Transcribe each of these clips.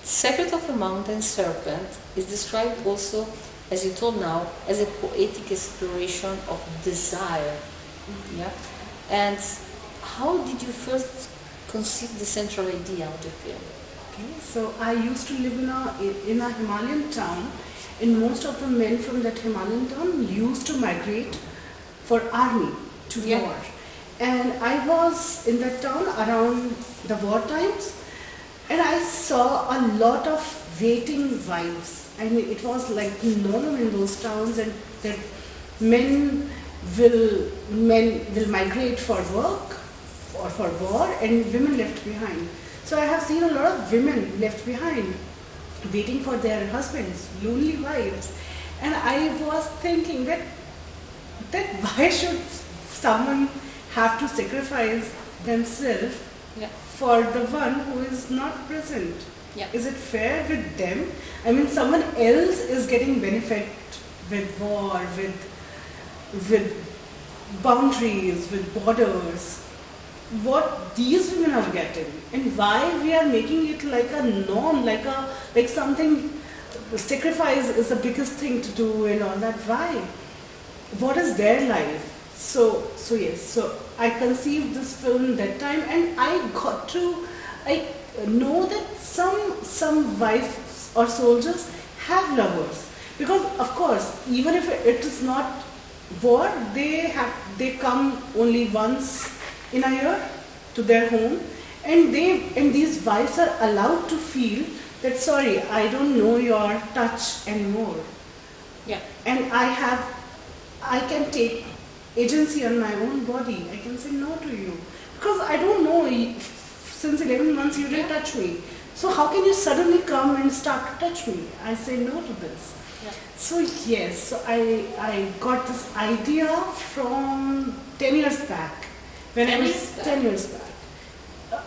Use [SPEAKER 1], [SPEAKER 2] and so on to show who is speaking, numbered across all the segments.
[SPEAKER 1] Secret of a Mountain Serpent is described also, as you told now, as a poetic exploration of desire. Yeah? And how did you first conceive the central idea of the film?
[SPEAKER 2] Okay, so I used to live in a Himalayan town, and most of the men from that Himalayan town used to migrate for army to war. And I was in that town around the war times, and I saw a lot of waiting wives. I mean, it was like normal in those towns, and that men will migrate for work or for war, and women left behind. So I have seen a lot of women left behind, waiting for their husbands, lonely wives. And I was thinking that why should someone have to sacrifice themselves for the one who is not present? Is it fair with them? I mean, someone else is getting benefit with war, with boundaries, with borders. What these women are getting, and why we are making it like a norm, like something, sacrifice is the biggest thing to do and all that. Why? What is their life? So I conceived this film that time, and I know that some wives or soldiers have lovers, because of course, even if it is not war, they come only once in a year to their home, and these wives are allowed to feel that, sorry, I don't know your touch anymore. And I can take agency on my own body. I can say no to you, because I don't know, since 11 months you didn't touch me. So how can you suddenly come and start to touch me? I say no to this. So yes, so I got this idea from 10 years back. When I was 10 years back,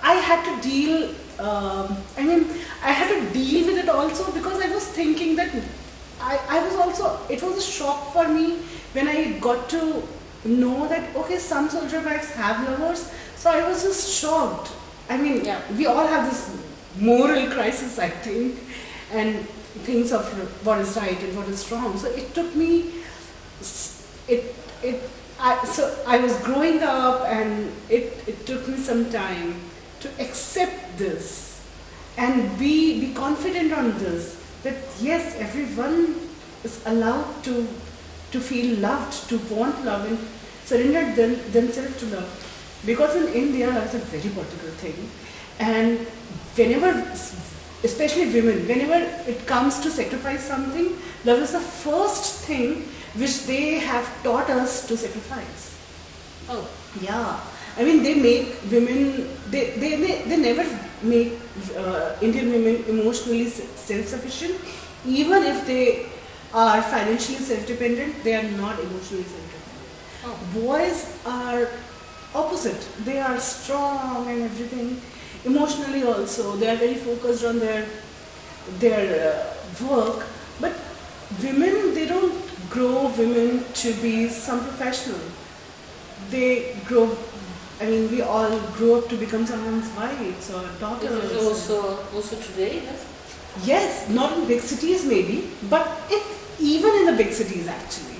[SPEAKER 2] I had to deal. I had to deal with it also, because I was thinking that it was a shock for me when I got to know that, okay, some soldier wives have lovers. So I was just shocked. I mean, we all have this moral crisis, I think, and things of what is right and what is wrong. So it took me, I was growing up, and it took me some time to accept this and be confident on this, that yes, everyone is allowed to feel loved, to want love, and surrender themselves to love. Because in India, love is a very particular thing, and whenever, especially women, whenever it comes to sacrifice something, love is the first thing which they have taught us to sacrifice.
[SPEAKER 1] Oh.
[SPEAKER 2] Yeah. I mean, they make women, they never make Indian women emotionally self-sufficient. Even if they are financially self-dependent, they are not emotionally self-dependent.
[SPEAKER 1] Oh.
[SPEAKER 2] Boys are opposite. They are strong and everything. Emotionally also, they are very focused on their work. But women, they don't grow women to be some professional. They grow, I mean, we all grow up to become someone's wives or daughters.
[SPEAKER 1] It is also today, yes?
[SPEAKER 2] Yes, not in big cities maybe, but even in the big cities actually.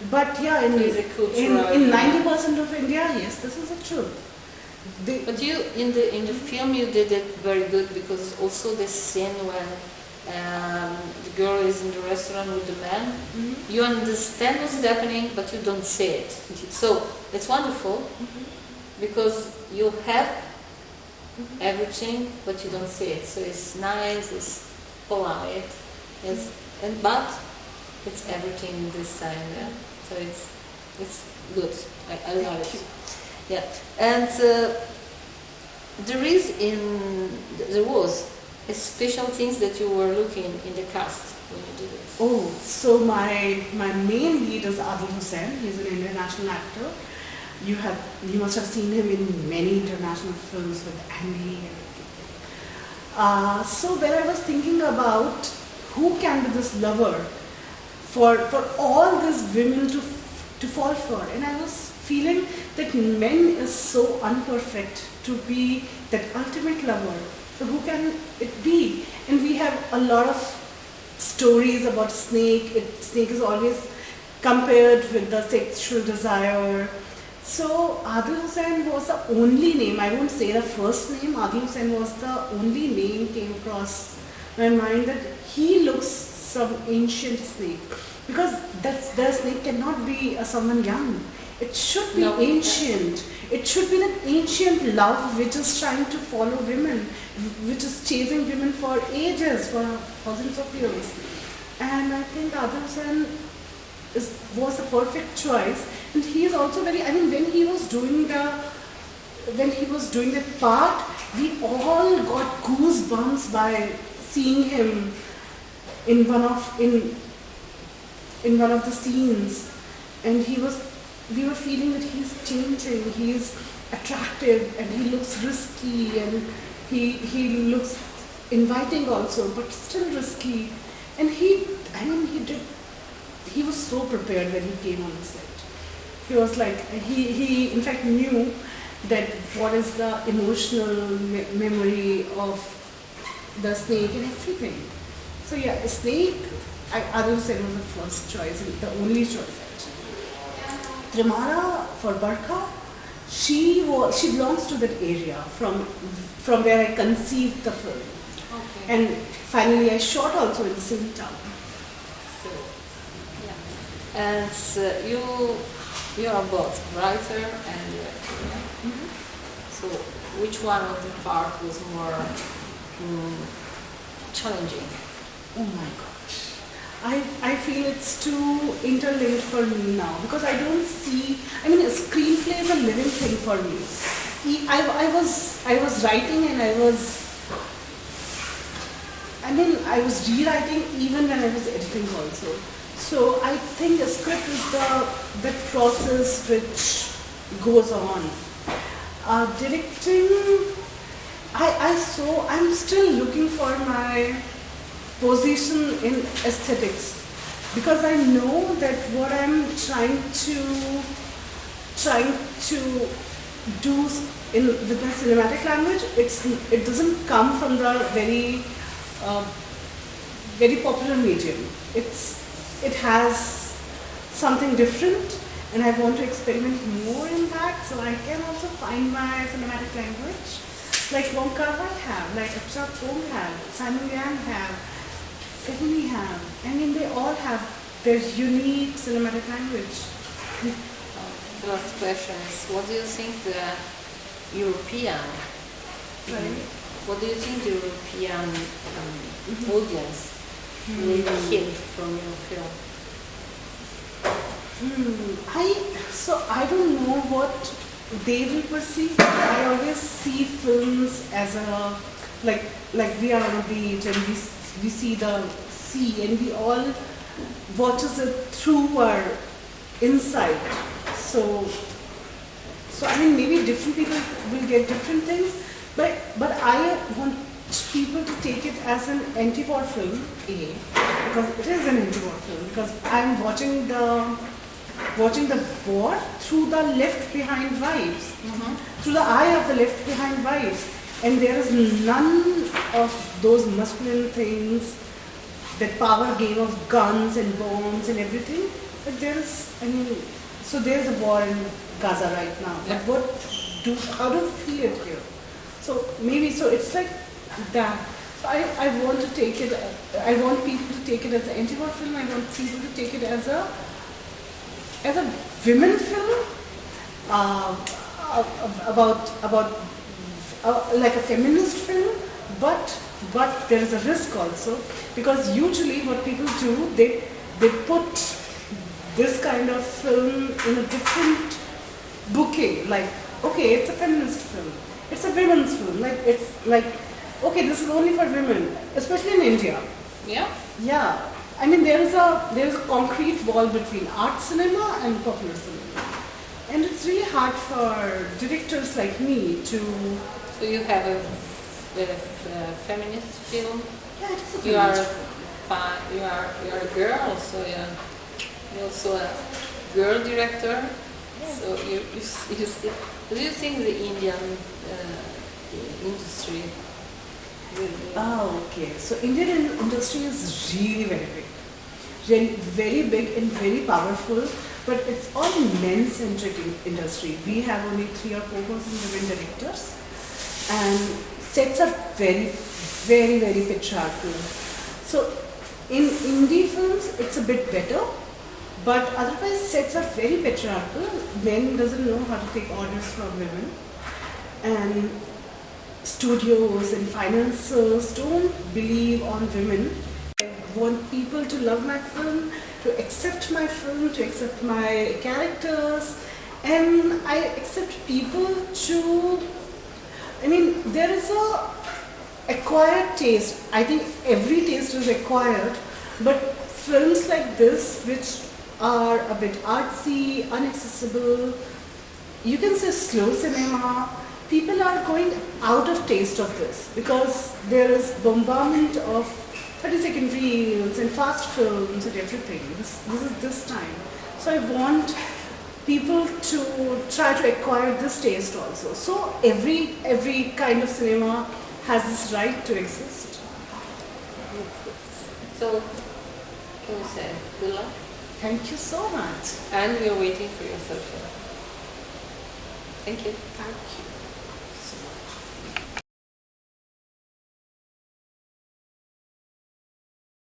[SPEAKER 2] But yeah, in 90% of India, yes, this is the truth.
[SPEAKER 1] But you, in the film, you did it very good, because also the scene when the girl is in the restaurant with the man, you understand what's happening, but you don't say it. So it's wonderful, because you have everything, but you don't say it. So it's nice, it's polite, but it's everything this time. Yeah? So it's good. I love it. Yeah, and there was a special things that you were looking in the cast when you did it.
[SPEAKER 2] Oh, so my main lead is Adil Hussain. He's an international actor. You must have seen him in many international films with Andy and everything. So when I was thinking about who can be this lover for all these women to fall for, and I was feeling that men is so unperfect to be that ultimate lover So who can it be? And we have a lot of stories about snake. Snake is always compared with the sexual desire. So Adil Hussain was the only name, I won't say the first name, Adil Hussain was the only name came across my mind that he looks some ancient snake. Because the snake cannot be someone young. It should be ancient. It should be that ancient love which is trying to follow women, which is chasing women for ages, for thousands of years. And I think Adil Hussain was a perfect choice. And he is also very, I mean, when he was doing the part, we all got goosebumps by seeing him in one of the scenes. And we were feeling that he's changing, he's attractive, and he looks risky, and he looks inviting also, but still risky. And he was so prepared when he came on the set. He was like, he in fact knew that what is the emotional memory of the snake and everything. So yeah, the snake, Adil Hussain was the first choice, and the only choice actually. Trimara for Barkha, she belongs to that area from where I conceived the film. Okay. And finally I shot also in the same town.
[SPEAKER 1] So, yeah. And you are both writer and director. Yeah? Mm-hmm. So which one of the part was more challenging?
[SPEAKER 2] Oh my gosh. I feel it's too interlinked for me now because I don't see, I mean, a screenplay is a living thing for me. I was writing and I was rewriting even when I was editing also. So I think a script is the process which goes on. Directing, I'm still looking for my position in aesthetics because I know that what I'm trying to do with my cinematic language, it doesn't come from the very popular medium. It has something different, and I want to experiment more in that, so I can also find my cinematic language, like Wong Kar-wai have, like Apsara Thong have, Simon Yang have, Fellini have. I mean, they all have their unique cinematic language.
[SPEAKER 1] Last question is, what do you think the European, what do you think the European audience will hear from your film?
[SPEAKER 2] I don't know what they will perceive. I always see films as like we are on a beach and we see the sea and we all watches it through our insight. So I mean, maybe different people will get different things, but I want people to take it as an anti-war film, because it is an anti-war film, because I'm watching the war through the left behind vibes, through the eye of the left behind vibes, and there is none of those masculine things, that power game of guns and bombs and everything, but there is, so there is a war in Gaza right now, but how do you feel it here? So it's like that. So I want to take it, I want people to take it as an anti-war film, I want people to take it as a women film, about like a feminist film, but there is a risk also, because usually what people do, they put this kind of film in a different bouquet, like, okay, it's a feminist film, it's a women's film, like, it's like, okay, this is only for women, especially in India.
[SPEAKER 1] Yeah?
[SPEAKER 2] Yeah. I mean, there is a concrete wall between art cinema and popular cinema. And it's really hard for directors like me to...
[SPEAKER 1] So you have a feminist film?
[SPEAKER 2] Yeah, it's a feminist
[SPEAKER 1] film. You are a girl, so you're also a girl director. Yeah. So what do you think the Indian industry
[SPEAKER 2] Okay. So Indian industry is really very big. Very big and very powerful, but it's all men-centric industry. We have only 3 or 4 women directors, and sets are very, very, very patriarchal. So in indie films, it's a bit better, but otherwise sets are very patriarchal. Men doesn't know how to take orders from women, and studios and financiers don't believe on women. I want people to love my film, to accept my film, to accept my characters, and I accept people to, I mean, there is a acquired taste. I think every taste is acquired, but films like this, which are a bit artsy, inaccessible, you can say slow cinema, people are going out of taste of this because there is bombardment of 30-second reels and fast films and everything. This is this time. So I want people to try to acquire this taste also. So every kind of cinema has this right to exist.
[SPEAKER 1] So, can we say good luck?
[SPEAKER 2] Thank you so much.
[SPEAKER 1] And we are waiting for your social. Thank you.
[SPEAKER 2] Thank you.